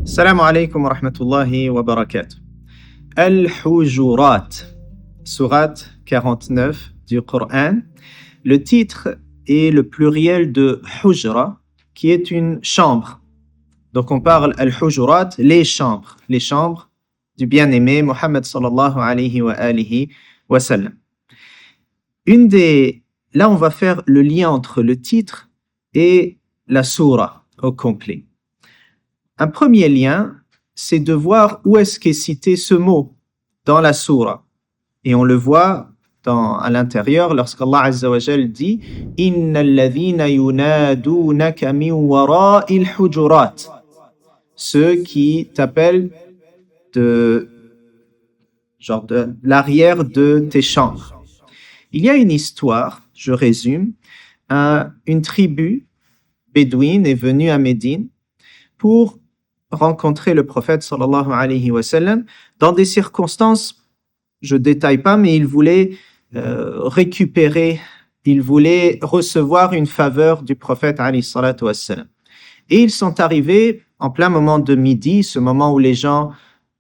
Salam alaikum wa rahmatullahi wa barakatuh. Al-Hujurat, sourate 49 du Coran. Le titre est le pluriel de Hujra, qui est une chambre. Donc on parle Al-Hujurat, les chambres du bien-aimé Muhammad sallallahu alayhi wa alihi wa sallam. Là on va faire le lien entre le titre et la sourate au complet. Un premier lien, c'est de voir où est-ce qu'est cité ce mot dans la sourate. Et on le voit à l'intérieur lorsqu'Allah Azza wa Jal dit « Innal ladhina yunadunaka min wara'il hujurat » ceux qui t'appellent de l'arrière de tes chambres. Il y a une histoire, je résume, une tribu bédouine est venue à Médine pour rencontrer le prophète sallallahu alayhi wa sallam dans des circonstances, je détaille pas, mais il voulait il voulait recevoir une faveur du prophète alayhi salatu wa sallam. Et ils sont arrivés en plein moment de midi, ce moment où les gens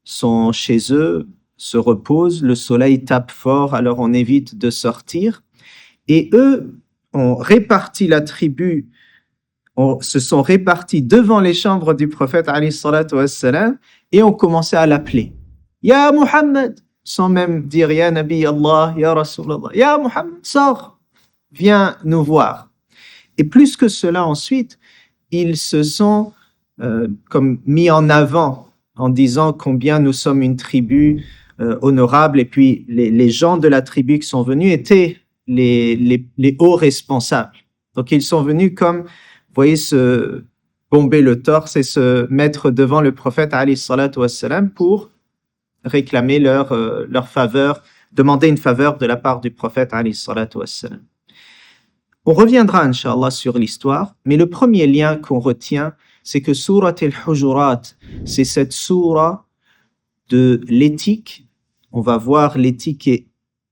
sont chez eux, se reposent, le soleil tape fort, alors on évite de sortir. Et eux ont réparti la tribu, se sont répartis devant les chambres du prophète alayhi salatu wassalam, et ont commencé à l'appeler. Ya Muhammad, sans même dire Ya Nabi Allah, Ya Rasulallah, Ya Muhammad, sors, viens nous voir. Et plus que cela ensuite, ils se sont comme mis en avant en disant combien nous sommes une tribu honorable, et puis les gens de la tribu qui sont venus étaient les hauts responsables. Donc ils sont venus comme, vous voyez, se bomber le torse et se mettre devant le prophète alayhi salatu wassalam pour réclamer leur faveur, demander une faveur de la part du prophète alayhi salatu wassalam. On reviendra, Inch'Allah, sur l'histoire, mais le premier lien qu'on retient, c'est que Surat al-Hujurat, c'est cette sourate de l'éthique. On va voir l'éthique est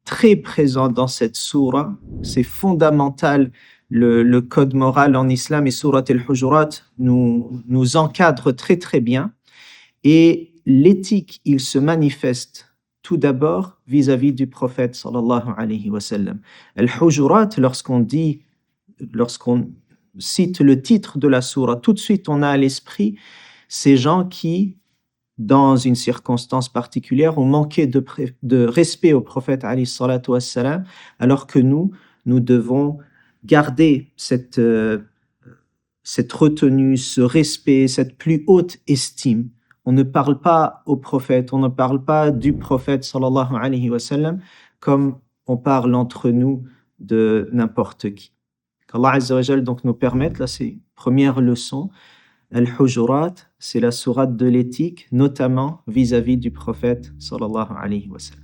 très présente dans cette sourate. C'est fondamental, le code moral en islam, et Surat al-Hujurat nous encadre très très bien. Et l'éthique, il se manifeste tout d'abord vis-à-vis du prophète sallallahu alayhi wa sallam. Al-Hujurat, lorsqu'on cite le titre de la sourate, tout de suite on a à l'esprit ces gens qui, dans une circonstance particulière, ont manqué de respect au prophète alayhi salatu wassalam, alors que nous devons garder cette retenue, ce respect, cette plus haute estime. On ne parle pas au prophète, on ne parle pas du prophète sallallahu alayhi wa sallam comme on parle entre nous de n'importe qui. Qu'Allah Azza wa Jal donc nous permette, là c'est première leçon, Al-Hujurat, c'est la sourate de l'éthique, notamment vis-à-vis du prophète sallallahu alayhi wa sallam.